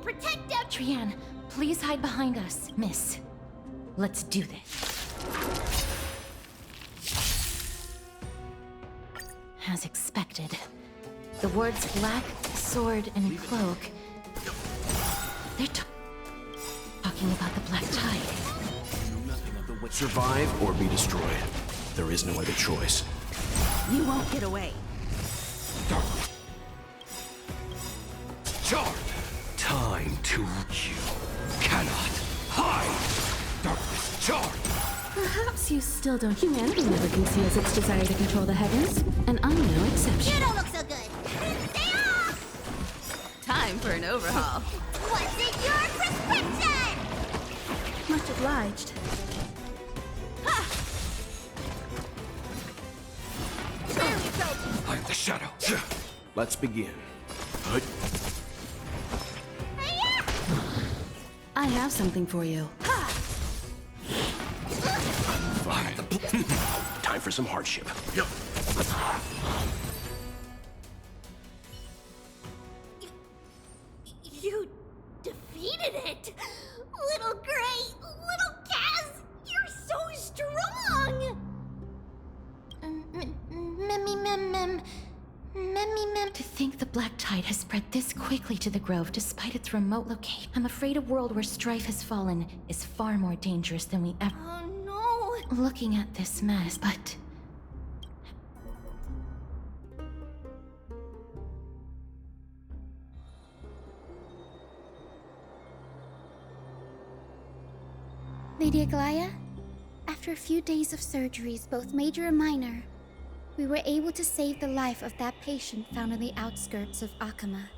protect them! Trian, please hide behind us. Miss, let's do this. As expected, the words black, sword, and cloak... They're talking about the Black Tide. Survive or be destroyed. There is no other choice. You won't get away. Charge! Time to you cannot hide! Darkness, charge! Perhaps you still don't. Humanity never conceals its desire to control the heavens, and I'm no exception. You don't look so good. Stay off! Time for an overhaul. What's in your prescription? Much obliged. I'm the shadow. Let's begin. Good. I have something for you. Fine. Time for some hardship. Yep. You defeated it! Little Gray, little Kaz, you're so strong! To think the Black Tide has spread this quickly to the Grove despite its remote location. I'm afraid a world where strife has fallen is far more dangerous than we ever... Oh no! Looking at this mess, but... Lady Aglaya, after a few days of surgeries, both major and minor, we were able to save the life of that patient found on the outskirts of Akama.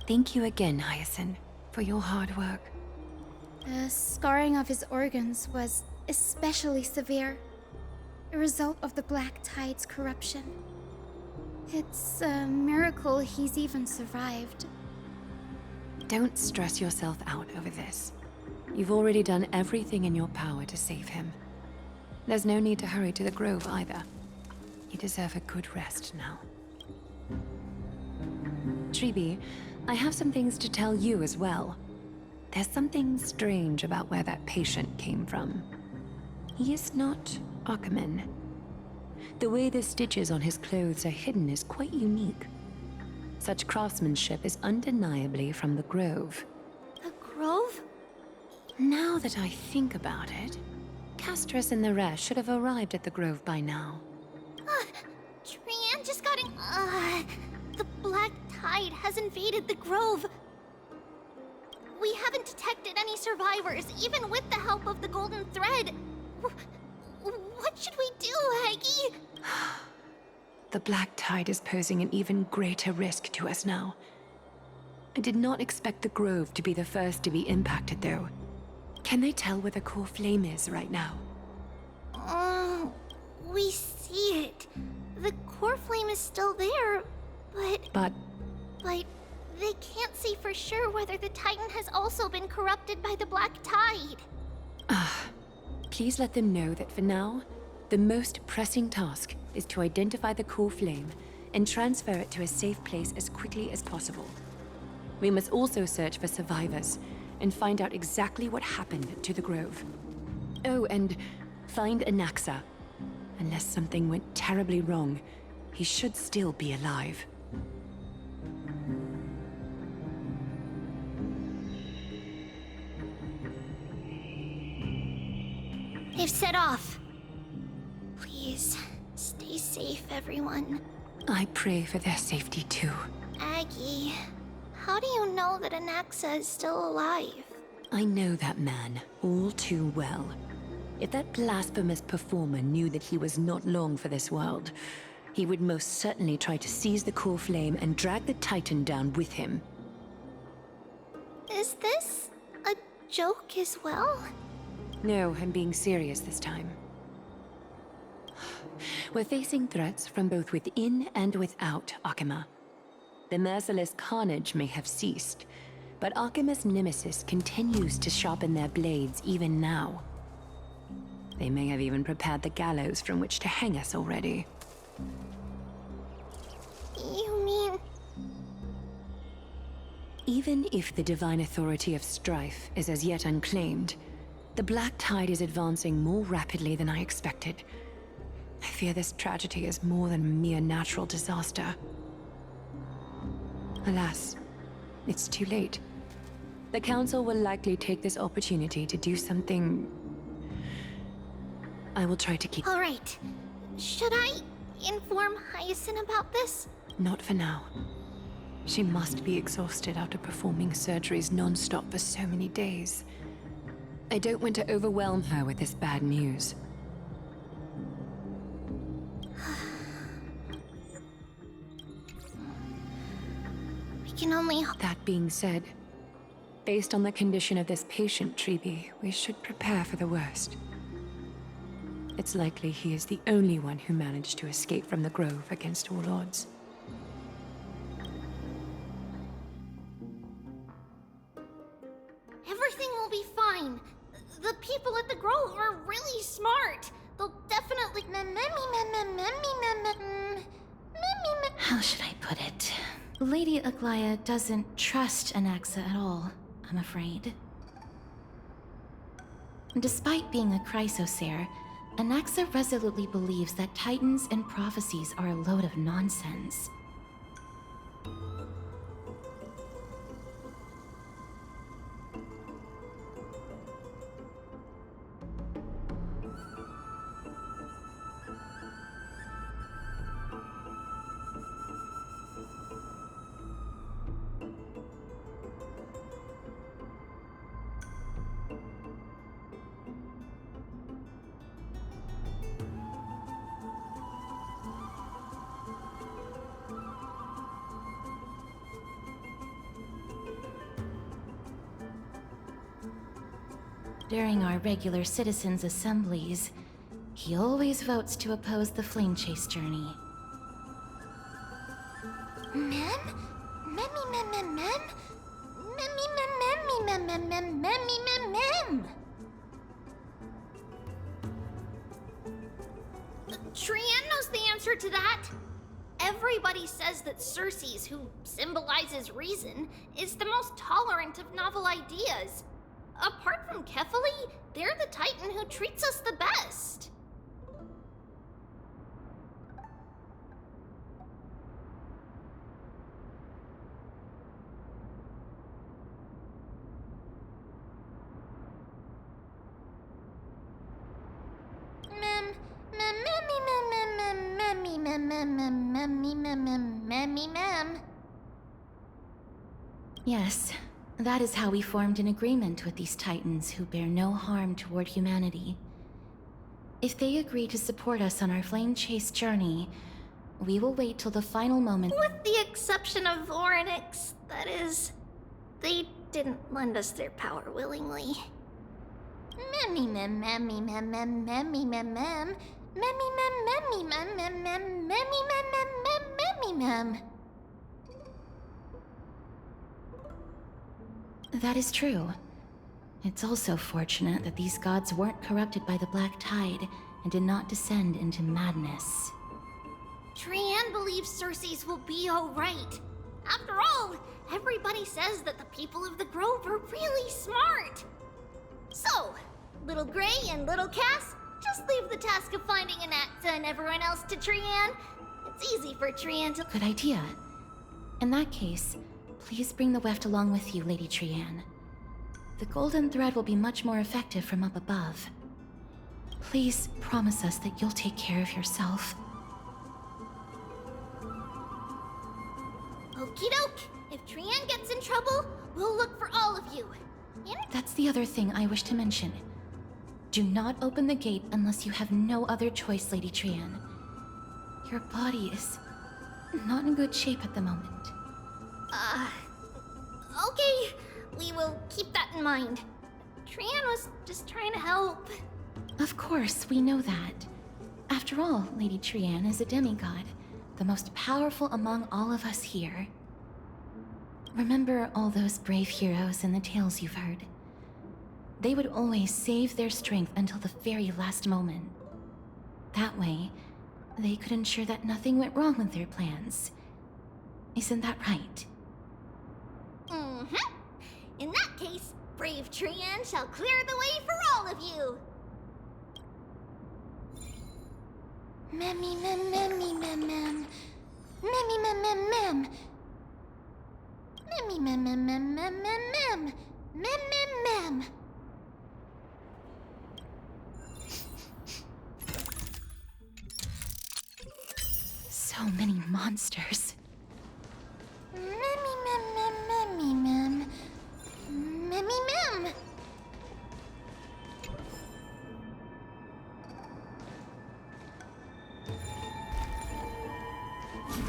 Thank you again, Hyacinth, for your hard work. The scarring of his organs was especially severe, a result of the Black Tide's corruption. It's a miracle he's even survived. Don't stress yourself out over this. You've already done everything in your power to save him. There's no need to hurry to the Grove either. You deserve a good rest now. Tribi, I have some things to tell you as well. There's something strange about where that patient came from. He is not Akaman. The way the stitches on his clothes are hidden is quite unique. Such craftsmanship is undeniably from the Grove. The Grove? Now that I think about it, Castris and the rest should have arrived at the Grove by now. Trian just got in... the Black Tide has invaded the Grove. We haven't detected any survivors, even with the help of the Golden Thread. What should we do, Aggie? The Black Tide is posing an even greater risk to us now. I did not expect the Grove to be the first to be impacted, though. Can they tell where the core flame is right now? We see it. The core flame is still there, but they can't see for sure whether the Titan has also been corrupted by the Black Tide. Please let them know that for now, the most pressing task is to identify the core flame and transfer it to a safe place as quickly as possible. We must also search for survivors and find out exactly what happened to the Grove. Oh, and find Anaxa. Unless something went terribly wrong, he should still be alive. They've set off. Please, stay safe, everyone. I pray for their safety too. Aggie, how do you know that Anaxa is still alive? I know that man all too well. If that blasphemous performer knew that he was not long for this world, he would most certainly try to seize the core flame and drag the Titan down with him. Is this a joke as well? No, I'm being serious this time. We're facing threats from both within and without Akama. The merciless carnage may have ceased, but Akama's nemesis continues to sharpen their blades even now. They may have even prepared the gallows from which to hang us already. You mean Even if the divine authority of strife is as yet unclaimed, the Black Tide is advancing more rapidly than I expected. I fear this tragedy is more than a mere natural disaster. Alas, it's too late. The Council will likely take this opportunity to do something... I will try to keep... All right. Should I inform Hyacinth about this? Not for now. She must be exhausted after performing surgeries non-stop for so many days. I don't want to overwhelm her with this bad news. We can only... That being said, based on the condition of this patient, Treeby, we should prepare for the worst. It's likely he is the only one who managed to escape from the Grove against all odds. Everything will be fine. The people at the Grove are really smart. They'll definitely... How should I put it? Lady Aglaya doesn't trust Anaxa at all, I'm afraid. Despite being a chrysosaur, Anaxa resolutely believes that titans and prophecies are a load of nonsense. During our regular citizens' assemblies, he always votes to oppose the flame chase journey. Mem? Mem? Trian knows the answer to that. Everybody says that Circes, who symbolizes reason, is the most tolerant of novel ideas. Apart from Kefali, they're the Titan who treats us the best. Yes, that is how we formed an agreement with these Titans who bear no harm toward humanity. If they agree to support us on our flame chase journey, we will wait till the final moment. With the exception of Orynyx, that is. They didn't lend us their power willingly. That is true. It's also fortunate that these gods weren't corrupted by the Black Tide and did not descend into madness. Trian believes Circes will be alright. After all, everybody says that the people of the Grove are really smart. So, Little Gray and Little Cass, just leave the task of finding Anaxa and everyone else to Trian. It's easy for Trian to... Good idea. In that case, please bring the weft along with you, Lady Trian. The golden thread will be much more effective from up above. Please promise us that you'll take care of yourself. Okie doke. If Trian gets in trouble, we'll look for all of you. That's the other thing I wish to mention. Do not open the gate unless you have no other choice, Lady Trian. Your body is not in good shape at the moment. Okay. We will keep that in mind. Trian was just trying to help. Of course, we know that. After all, Lady Trian is a demigod, the most powerful among all of us here. Remember all those brave heroes and the tales you've heard. They would always save their strength until the very last moment. That way, they could ensure that nothing went wrong with their plans. Isn't that right? Mm-hmm. In that case, brave Trian shall clear the way for all of you. Memmy mem memmy mem mem. Memmy mem mem mem. Memmy mem mem mem mem mem mem. Mem mem mem. So many monsters. Memmy mem mem memmy mem. Memmy mem.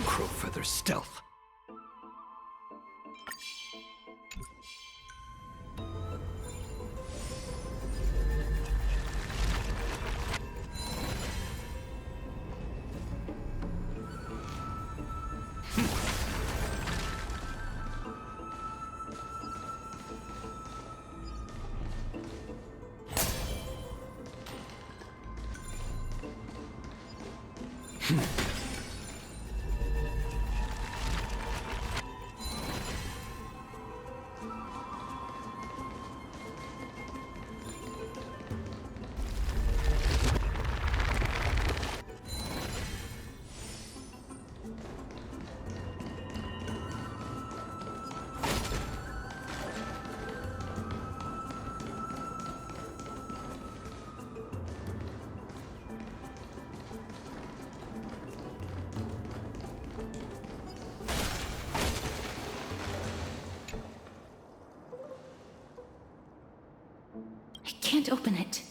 Crowfeather stealth. I can't open it.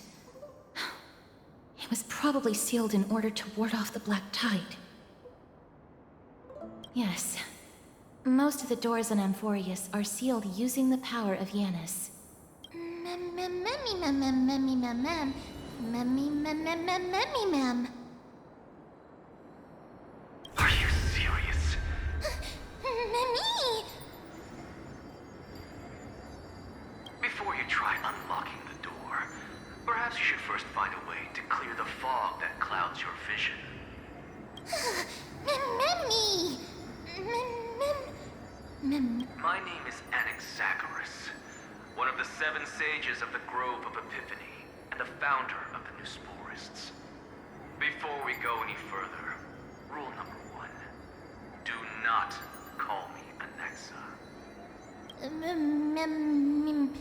It was probably sealed in order to ward off the Black Tide. Yes. Most of the doors on Amphorius are sealed using the power of Yanis. Mem mem memmy mem mem memmy mem mem. Memmy mem mem mem memmy mem. Are you serious? Memmy! Before you try unlocking the door, perhaps you should first find a way to clear the fog that clouds your vision. Memmy! Mem. My name is Anaxagoras, one of the 7 sages of the Grove of Epiphany, and the founder of the New Sporists. Before we go any further, rule number 1. Do not call me Anaxa. Mem. Mem.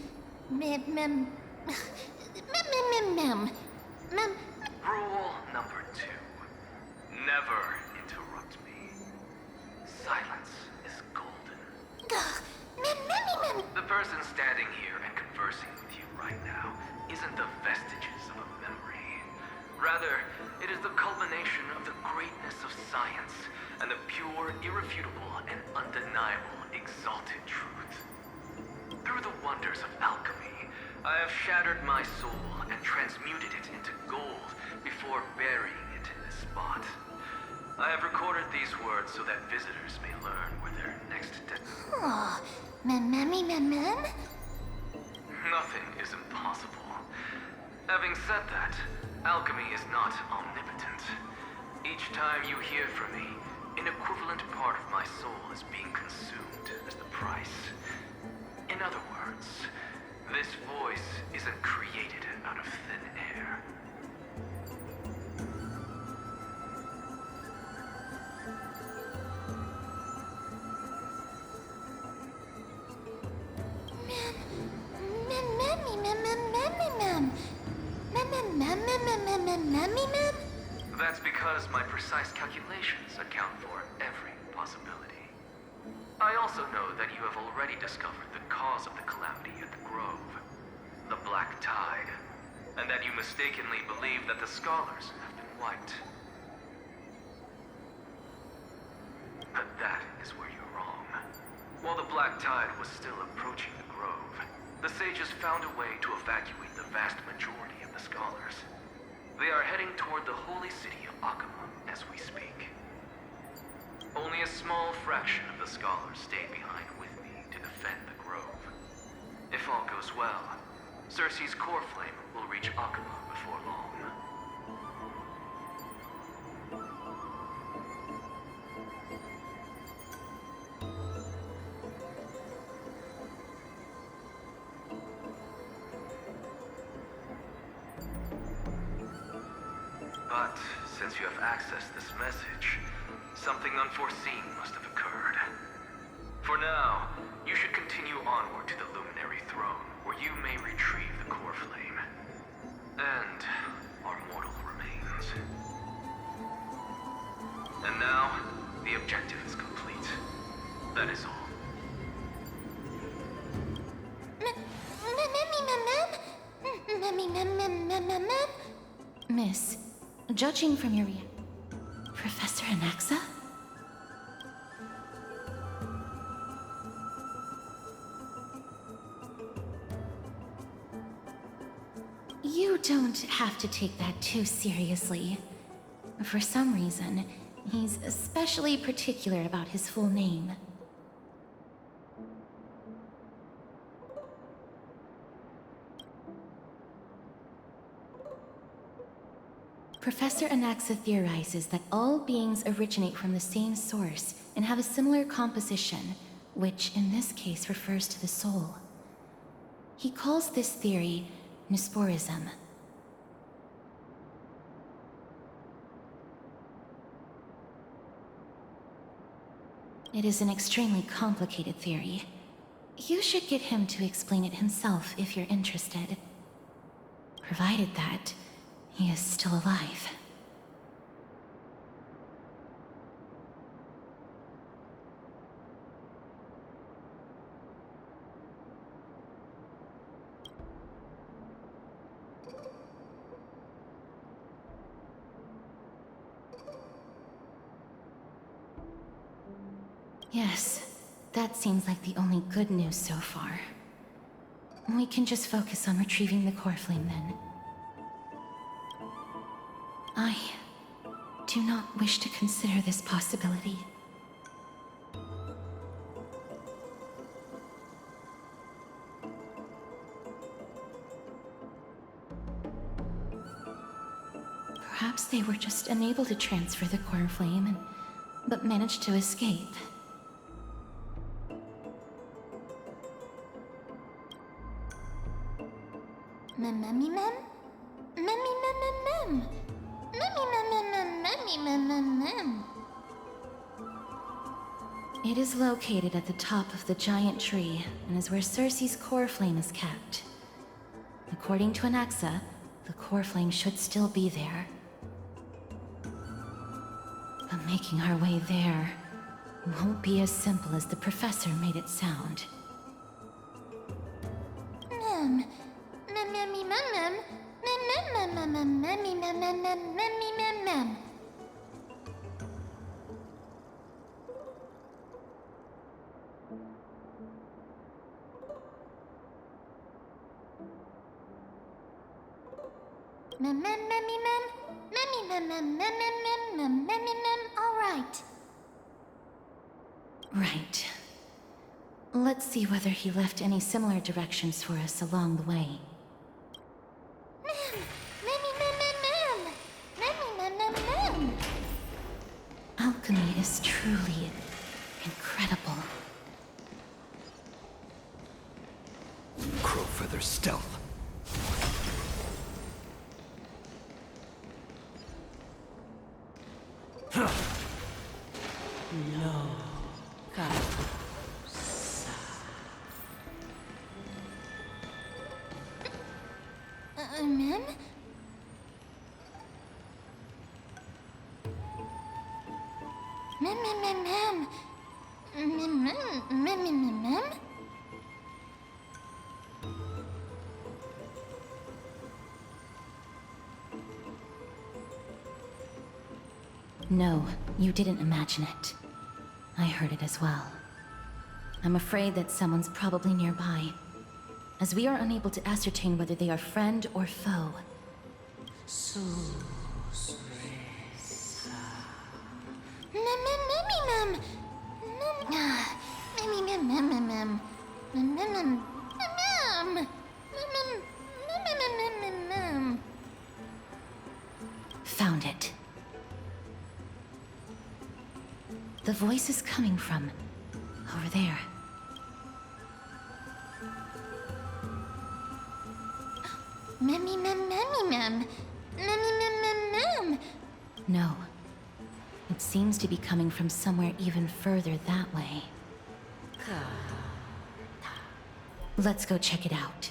Mem. Mem. Mem. Rule number 2. Never interrupt me. Silence is golden. Mem. The person standing here and conversing with you right now isn't the vestiges of a memory. Rather, it is the culmination of the greatness of science and the pure, irrefutable, and undeniable exalted truth. Through the wonders of alchemy, I have shattered my soul and transmuted it into gold before burying it in this spot. I have recorded these words so that visitors may learn where their next Oh, mem. Nothing is impossible. Having said that, alchemy is not omnipotent. Each time you hear from me, an equivalent part of my soul is being consumed as the price. In other words, this voice isn't created out of thin air. That's because my precise calculations account for every possibility. I also know that you have already discovered the cause of the calamity at the Grove, the Black Tide, and that you mistakenly believe that the scholars have been wiped. But that is where you're wrong. While the Black Tide was still approaching the Grove, the sages found a way to evacuate the vast majority of the scholars. They are heading toward the holy city of Akama as we speak. Only a small fraction of the scholars stayed behind with me to defend the Grove. If all goes well, Circe's core flame will reach Akama before long. But since you have accessed this message, something unforeseen must have occurred. For now, you should continue onward to the Luminary Throne, where you may retrieve the core flame. And our mortal remains. And now, the objective is complete. That is all. Miss, judging from your Professor Anaxa? You don't have to take that too seriously. For some reason, he's especially particular about his full name. Professor Anaxa theorizes that all beings originate from the same source and have a similar composition, which in this case refers to the soul. He calls this theory Nusporism. It is an extremely complicated theory. You should get him to explain it himself if you're interested. Provided that he is still alive. Yes, that seems like the only good news so far. We can just focus on retrieving the core flame then. I do not wish to consider this possibility. Perhaps they were just unable to transfer the core flame, but managed to escape. It is located at the top of the giant tree, and is where Circe's core flame is kept. According to Anaxa, the core flame should still be there. But making our way there won't be as simple as the professor made it sound. All right. Right. Let's see whether he left any similar directions for us along the way. Alchemy is truly incredible. Crowfeather stealth. No, you didn't imagine it. I heard it as well. I'm afraid that someone's probably nearby, as we are unable to ascertain whether they are friend or foe. Found it. The voice is coming from over there. No. It seems to be coming from somewhere even further that way. Let's go check it out.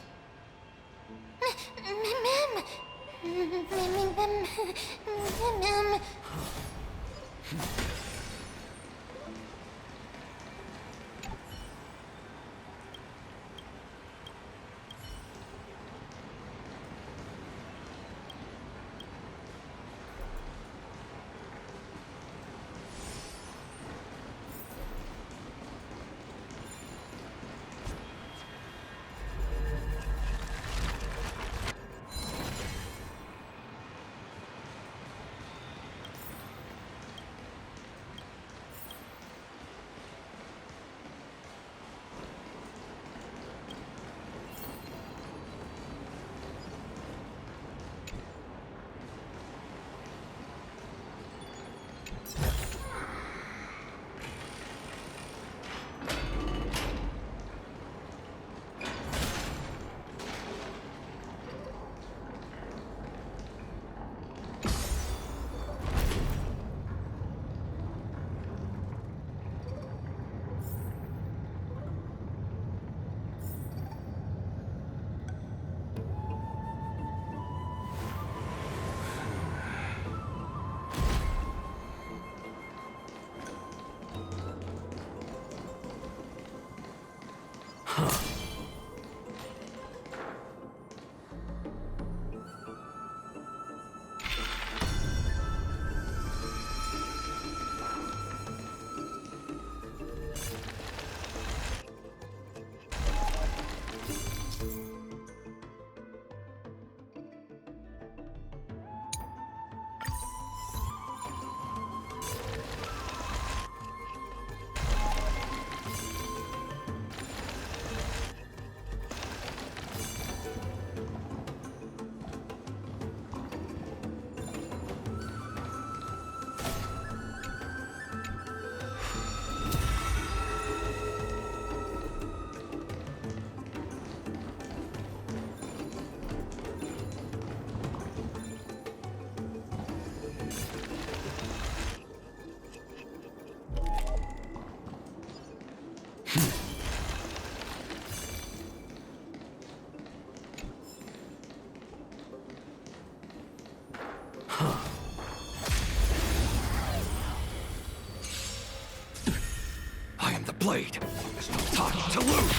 I am the blade. There's no time to lose.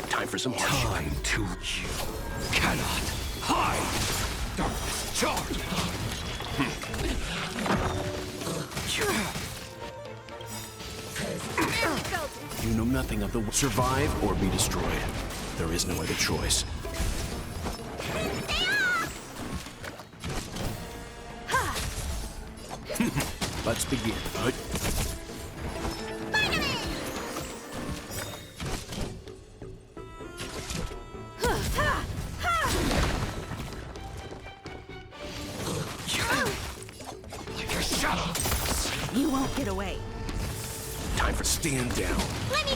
Time for some time to... You cannot hide. Darkness charge. You know nothing of the... Survive or be destroyed. There is no other choice. Let's begin. Like a shadow. You won't get away. Time for stand down. Let me...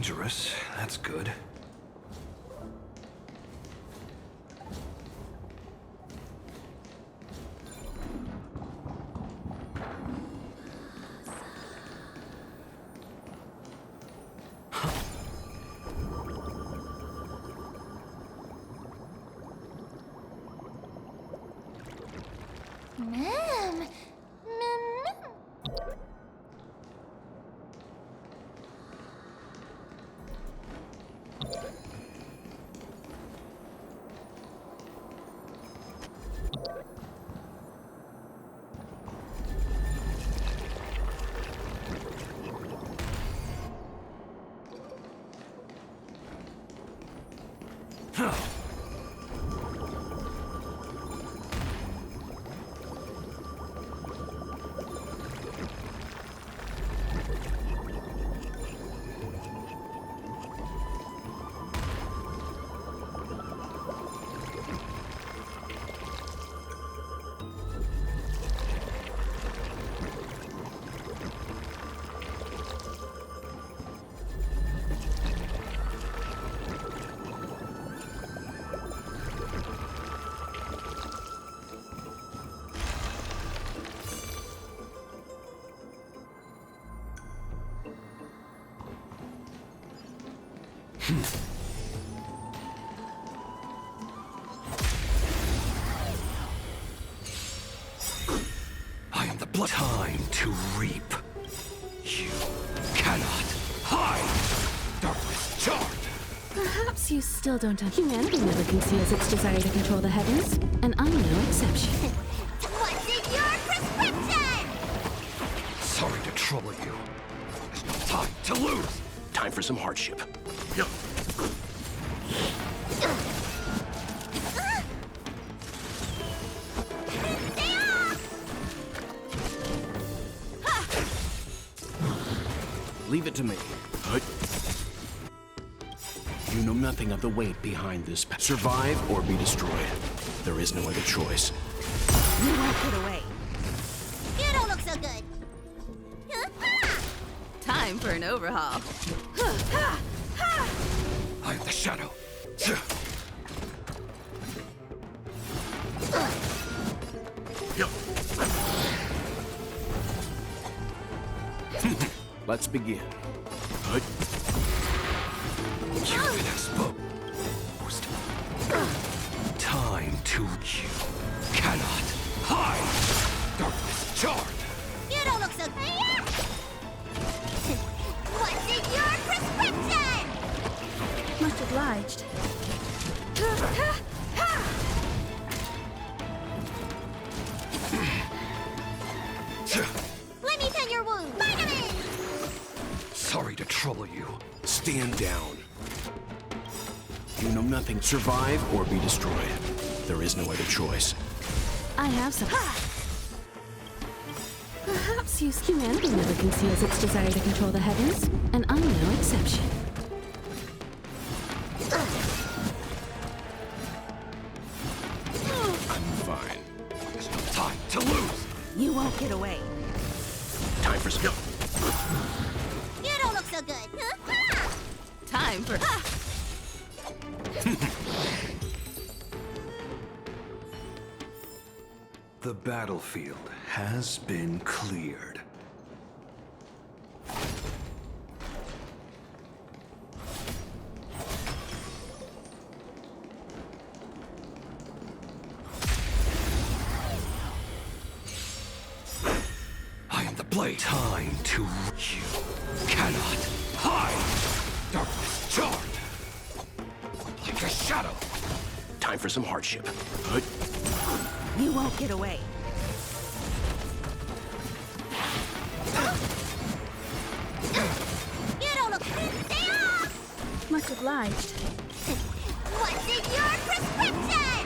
dangerous. That's good. Ma'am. I am the blood. Time to reap. You cannot hide. Darkness charmed. Perhaps you still don't have. Humanity never conceals its desire to control the heavens, and I'm no exception. What's in your prescription? Sorry to trouble you. There's no time to lose. Time for some hardship. Leave it to me. You know nothing of the weight behind this. Survive or be destroyed. There is no other choice. You won't get away. You don't look so good. Time for an overhaul. I am the shadow. Let's begin. You've been exposed. Time to you cannot hide. Darkness charmed. You don't look so good. What's in your prescription? Much obliged. Let me tend your wound. Vitamin! Sorry to trouble you. Stand down. You know nothing. Survive or be destroyed. There is no other choice. I have some. Perhaps humanity never conceals its desire to control the heavens, and I'm no exception. I'm fine. There's no time to lose. You won't get away. Time for some. You don't look so good. Time for... The battlefield has been cleared. I am the blade. Time to you cannot hide. Darkness charmed. Like a shadow. Time for some hardship. You won't get away. You don't look... Stay off! Much obliged. What's in your prescription?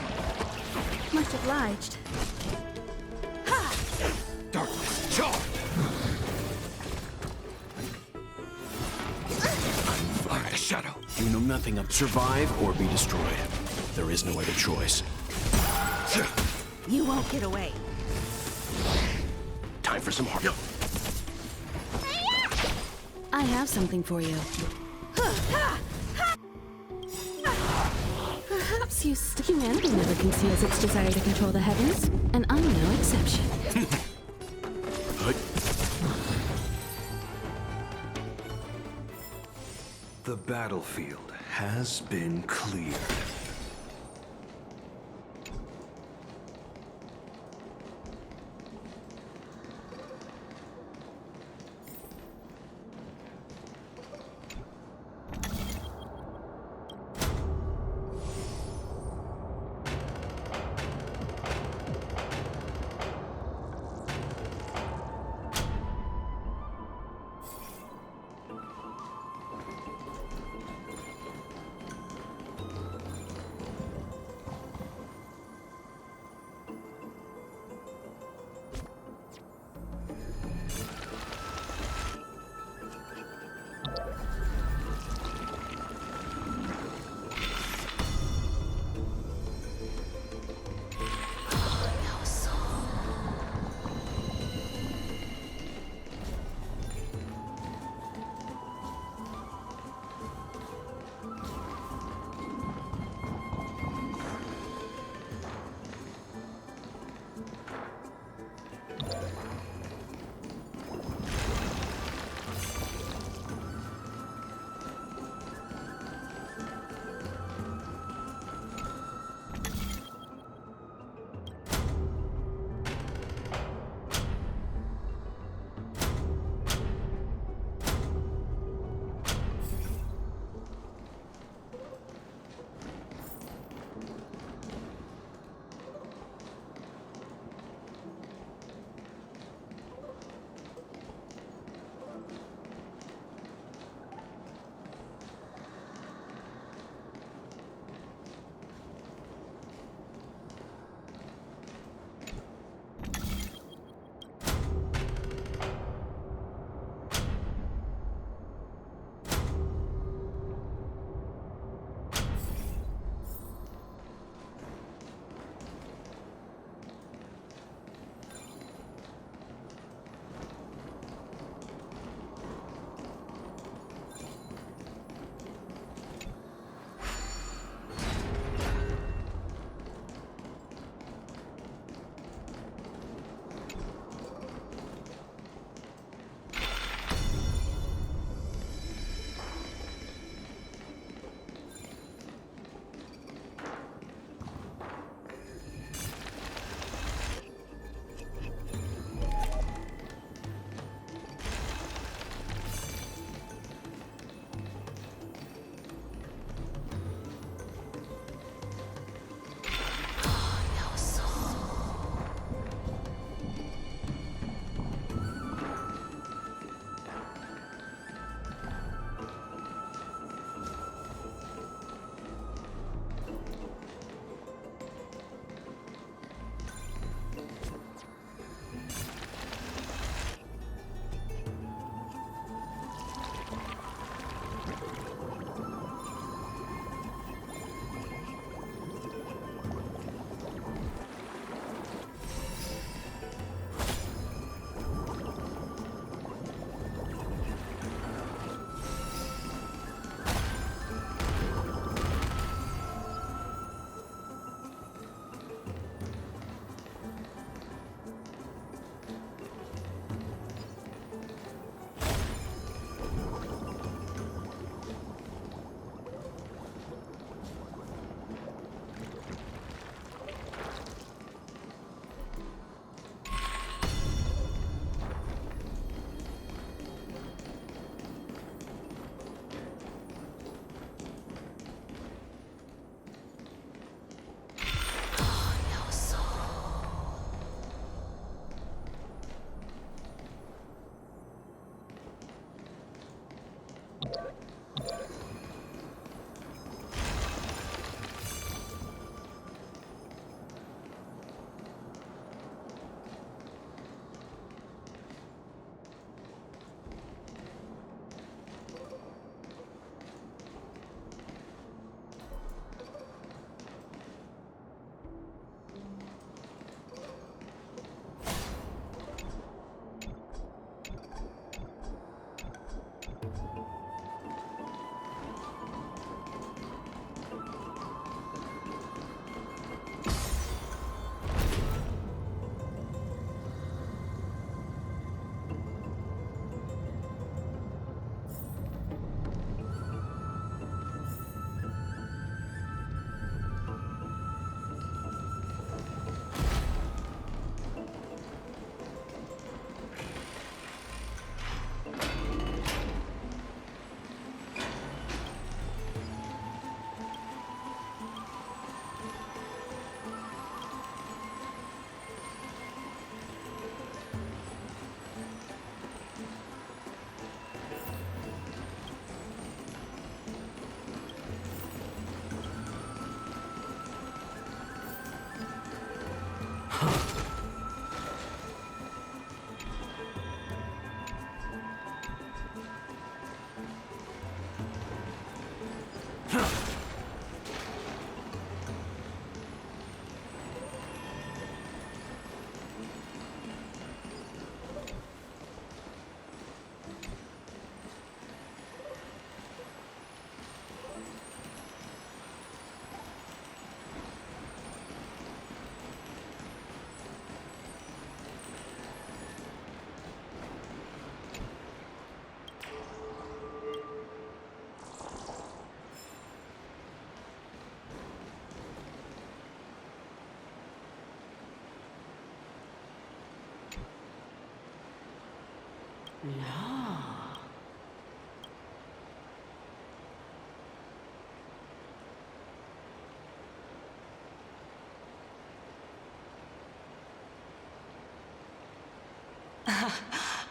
Much obliged. Darkness charmed. I'm the shadow. You know nothing of survive or be destroyed. There is no other choice. You won't get away. Time for some hardship. I have something for you. Perhaps humanity never conceals its desire to control the heavens, and I'm no exception. The battlefield has been cleared.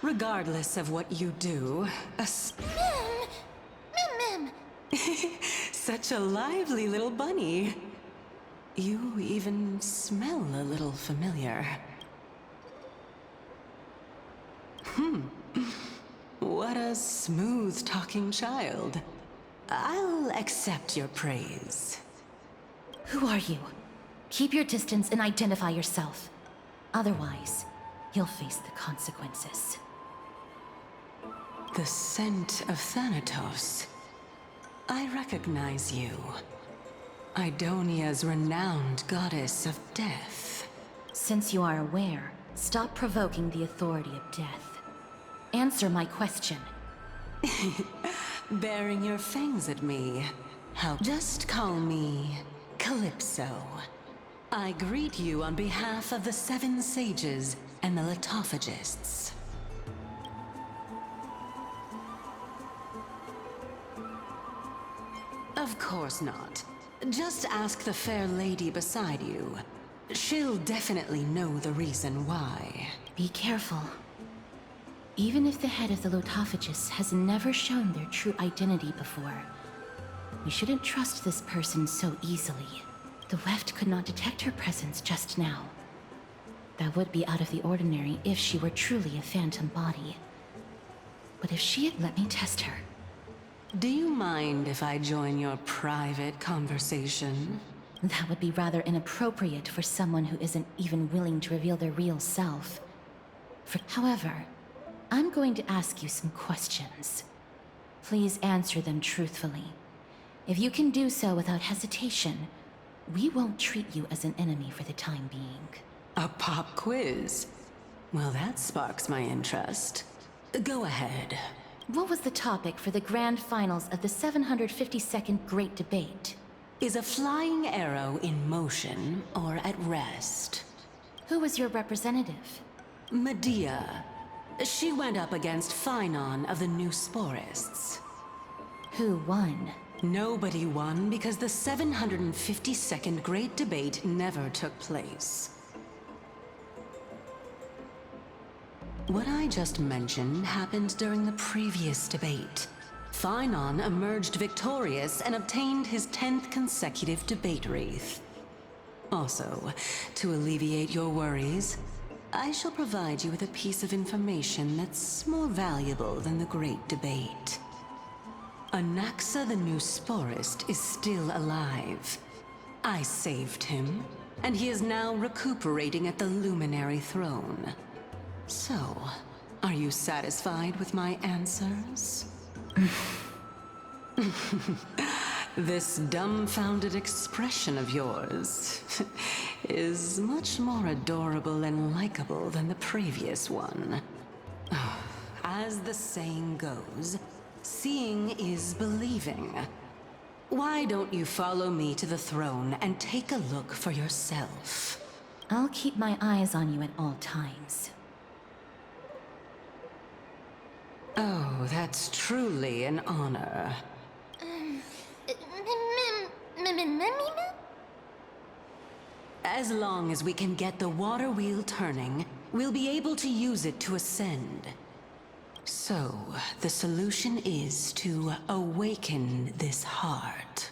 Regardless of what you do, Mim! such a lively little bunny. You even smell a little familiar. What a smooth-talking child. I'll accept your praise. Who are you? Keep your distance and identify yourself. Otherwise, you'll face the consequences. The scent of Thanatos. I recognize you. Idonia's renowned goddess of death. Since you are aware, stop provoking the authority of death. Answer my question. Baring your fangs at me. How? Just call me Calypso. I greet you on behalf of the Seven Sages and the Litophagists. Of course not. Just ask the fair lady beside you. She'll definitely know the reason why. Be careful. Even if the head of the Litophagists has never shown their true identity before, we shouldn't trust this person so easily. The Weft could not detect her presence just now. That would be out of the ordinary if she were truly a phantom body. But if she had let me test her... Do you mind if I join your private conversation? That would be rather inappropriate for someone who isn't even willing to reveal their real self. However, I'm going to ask you some questions. Please answer them truthfully. If you can do so without hesitation, we won't treat you as an enemy for the time being. A pop quiz? Well, that sparks my interest. Go ahead. What was the topic for the grand finals of the 752nd Great Debate? Is a flying arrow in motion or at rest? Who was your representative? Medea. She went up against Phynon of the New Sporists. Who won? Nobody won because the 752nd Great Debate never took place. What I just mentioned happened during the previous debate. Phynon emerged victorious and obtained his 10th consecutive debate wreath. Also, to alleviate your worries, I shall provide you with a piece of information that's more valuable than the Great Debate. Anaxa the New Sporist is still alive. I saved him, and he is now recuperating at the Luminary Throne. So, are you satisfied with my answers? This dumbfounded expression of yours is much more adorable and likable than the previous one. As the saying goes, seeing is believing. Why don't you follow me to the throne and take a look for yourself? I'll keep my eyes on you at all times. Oh, that's truly an honor. As long as we can get the water wheel turning, we'll be able to use it to ascend. So, the solution is to awaken this heart.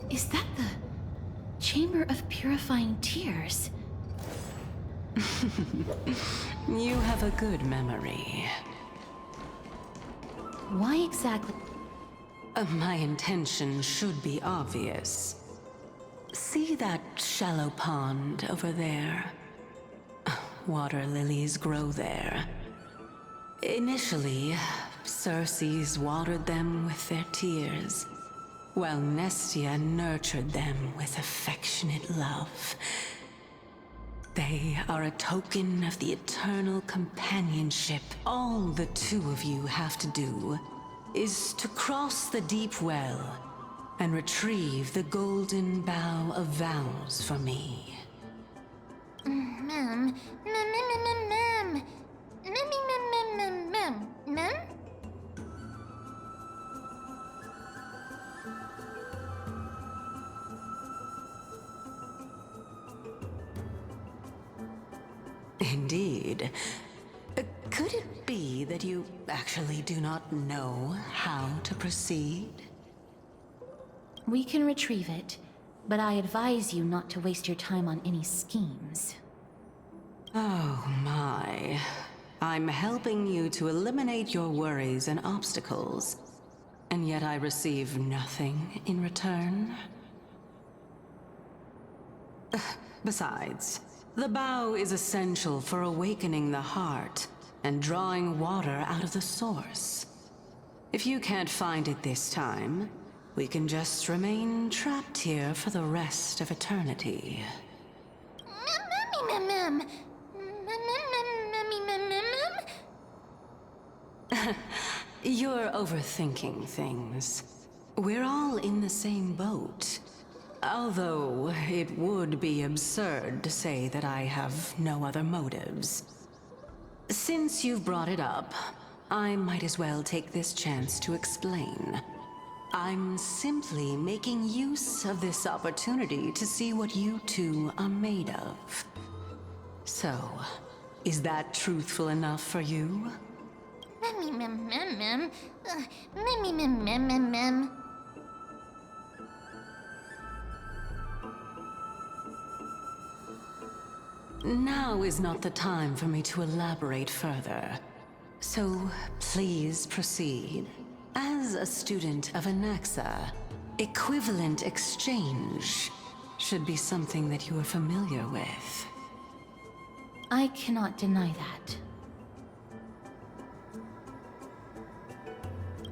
Is that the Chamber of Purifying Tears? You have a good memory. Why exactly? My intention should be obvious. See that shallow pond over there? Water lilies grow there. Initially, Circes watered them with their tears, while Nestia nurtured them with affectionate love. They are a token of the eternal companionship. All the two of you have to do is to cross the deep well and retrieve the golden bough of vows for me. Mem. Mem. Indeed. Could it be that you actually do not know how to proceed? We can retrieve it, but I advise you not to waste your time on any schemes. Oh my. I'm helping you to eliminate your worries and obstacles, and yet I receive nothing in return? Besides, the bow is essential for awakening the heart and drawing water out of the source. If you can't find it this time, we can just remain trapped here for the rest of eternity. You're overthinking things. We're all in the same boat. Although, it would be absurd to say that I have no other motives. Since you've brought it up, I might as well take this chance to explain. I'm simply making use of this opportunity to see what you two are made of. So, is that truthful enough for you? Now is not the time for me to elaborate further. So, please proceed. As a student of Anaxa, equivalent exchange should be something that you are familiar with. I cannot deny that.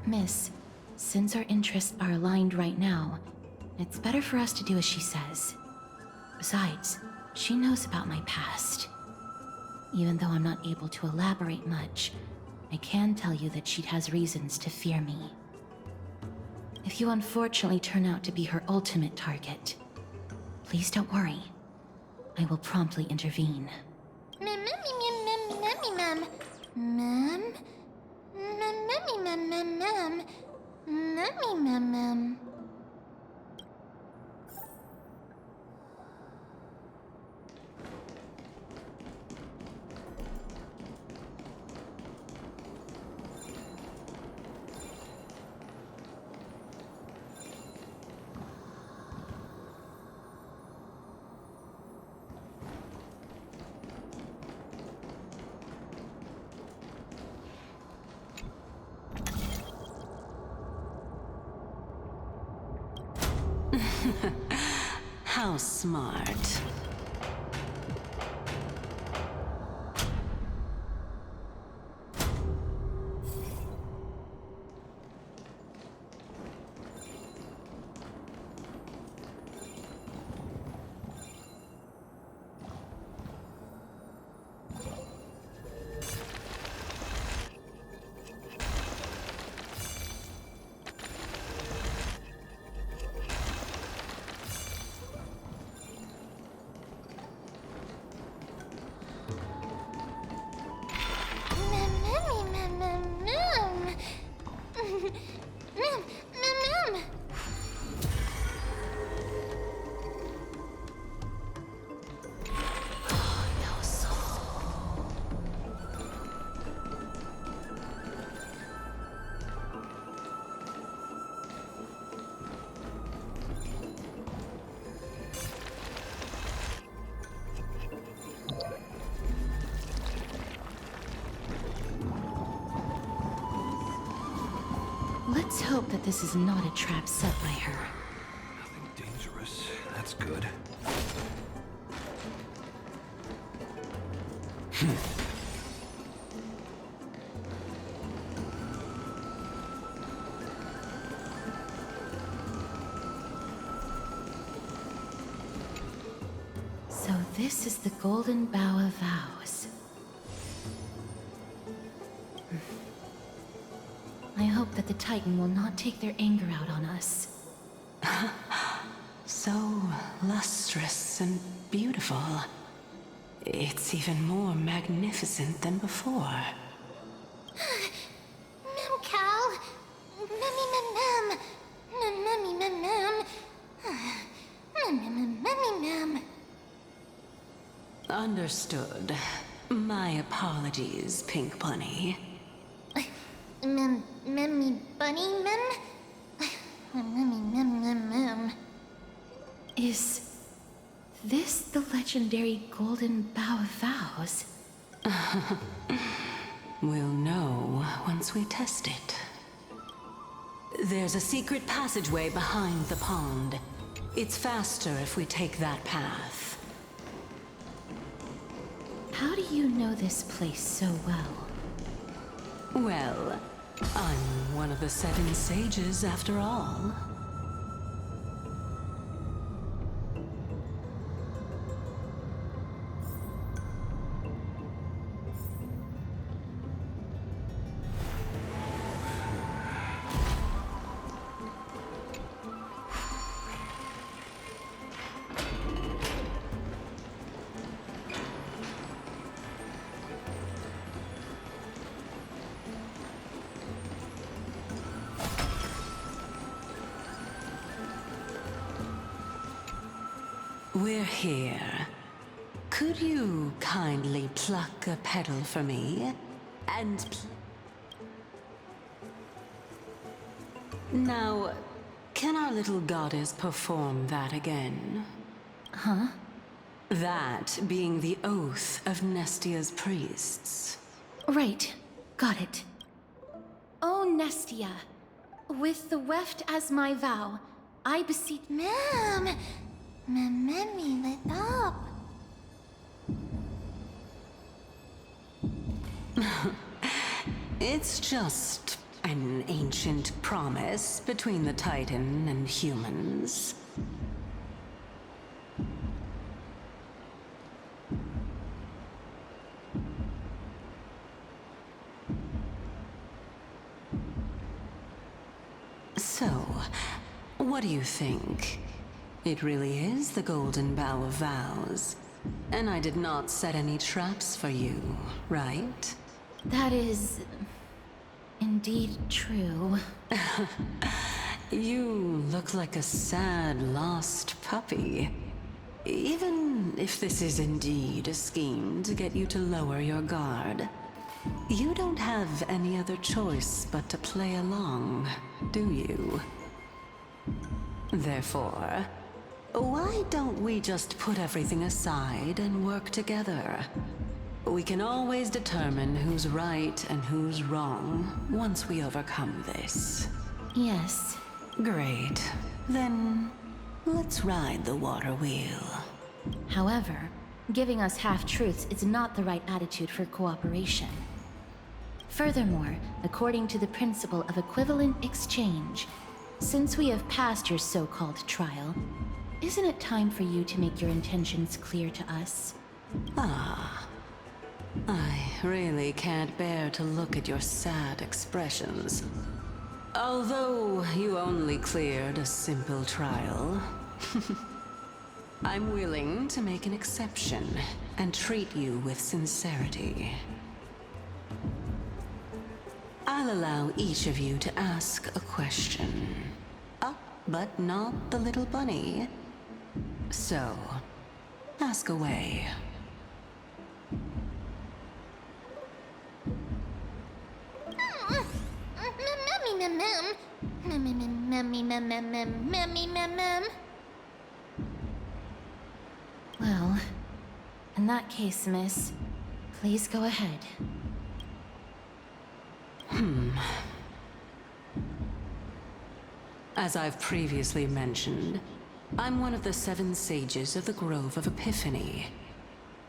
Miss, since our interests are aligned right now, it's better for us to do as she says. Besides, she knows about my past. Even though I'm not able to elaborate much, I can tell you that she has reasons to fear me. If you unfortunately turn out to be her ultimate target, please don't worry. I will promptly intervene. How smart. Let's hope that this is not a trap set by her. Nothing dangerous. That's good. this is the Golden Bough of Vows. I hope that the Titan will not take their anger out on us. So lustrous and beautiful. It's even more magnificent than before. Mem Cal. Memmy mem mem. Memmy mem mem. Memmy mem. Understood. My apologies, Pink Bunny. Memmy bunny mem. Memmy mem mem mem. Is this the legendary Golden Bough of Vows? We'll know once we test it. There's a secret passageway behind the pond. It's faster if we take that path. How do you know this place so well? Well, I'm one of the 7 sages after all. We're here. Could you kindly pluck a petal for me? And now, can our little goddess perform that again? Huh? That being the oath of Nestia's priests. Right. Got it. O Nestia, with the weft as my vow, I beseech... Mem. Memmy lit up. It's just an ancient promise between the Titan and humans. So, what do you think? It really is the Golden Bough of Vows. And I did not set any traps for you, right? That is... indeed true. You look like a sad, lost puppy. Even if this is indeed a scheme to get you to lower your guard, you don't have any other choice but to play along, do you? Therefore, why don't we just put everything aside and work together? We can always determine who's right and who's wrong once we overcome this. Yes. Great. Then, let's ride the water wheel. However, giving us half-truths is not the right attitude for cooperation. Furthermore, according to the principle of equivalent exchange, since we have passed your so-called trial, isn't it time for you to make your intentions clear to us? Ah. I really can't bear to look at your sad expressions. Although you only cleared a simple trial, I'm willing to make an exception and treat you with sincerity. I'll allow each of you to ask a question. But not the little bunny. So, ask away. Memmy mem mem. Memmy mem mem mem. Memmy mem mem. Well, in that case, miss, please go ahead. As I've previously mentioned, I'm one of the 7 sages of the Grove of Epiphany.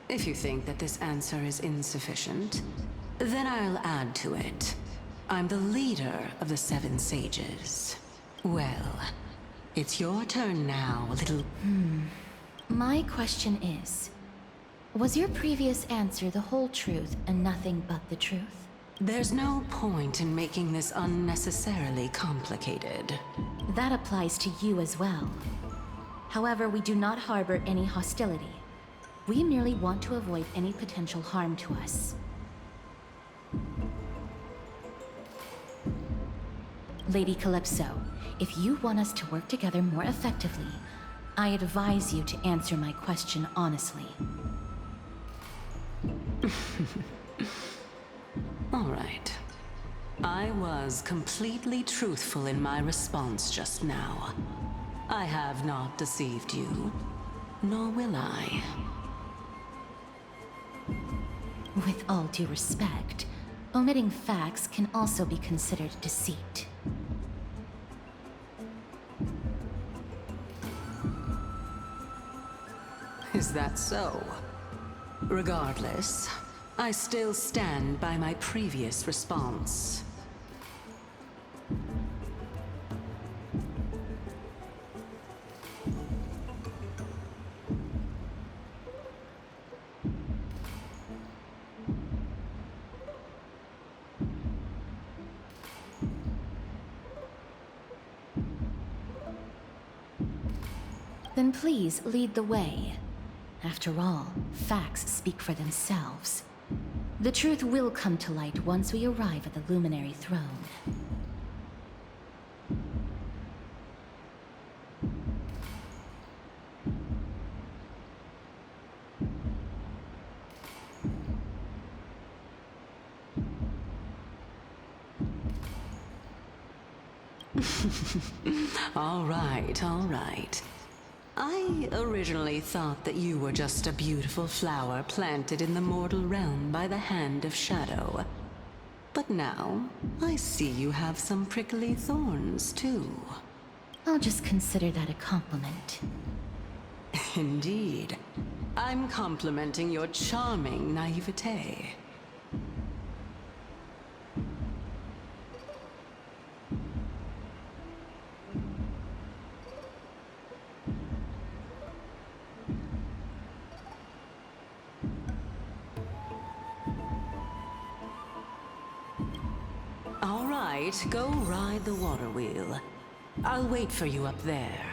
If you think that this answer is insufficient, then I'll add to it. I'm the leader of the 7 sages. Well, it's your turn now, little... My question is, Was your previous answer the whole truth and nothing but the truth? There's no point in making this unnecessarily complicated. That applies to you as well. However, we do not harbor any hostility. We merely want to avoid any potential harm to us. Lady Calypso, if you want us to work together more effectively, I advise you to answer my question honestly. All right. I was completely truthful in my response just now. I have not deceived you, nor will I. With all due respect, omitting facts can also be considered deceit. Is that so? Regardless, I still stand by my previous response. Then please lead the way. After all, facts speak for themselves. The truth will come to light once we arrive at the Luminary Throne. All right, all right. I originally thought that you were just a beautiful flower planted in the mortal realm by the hand of Shadow. But now, I see you have some prickly thorns, too. I'll just consider that a compliment. Indeed. I'm complimenting your charming naivete. All right, go ride the water wheel. I'll wait for you up there.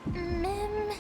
Mem.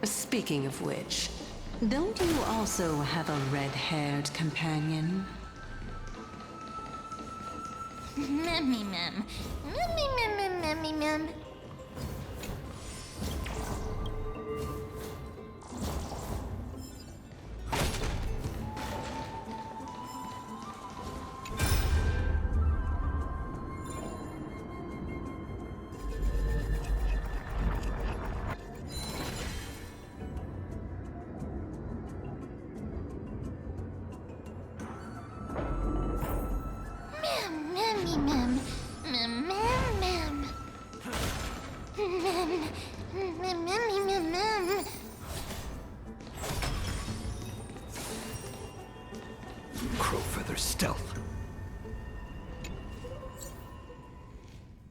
Speaking of which, don't you also have a red-haired companion? Memmy mem. Memmy mem mem memmy mem. Memmy mem. Mem mem mem. Mem. Memmy mem mem. Crowfeather stealth.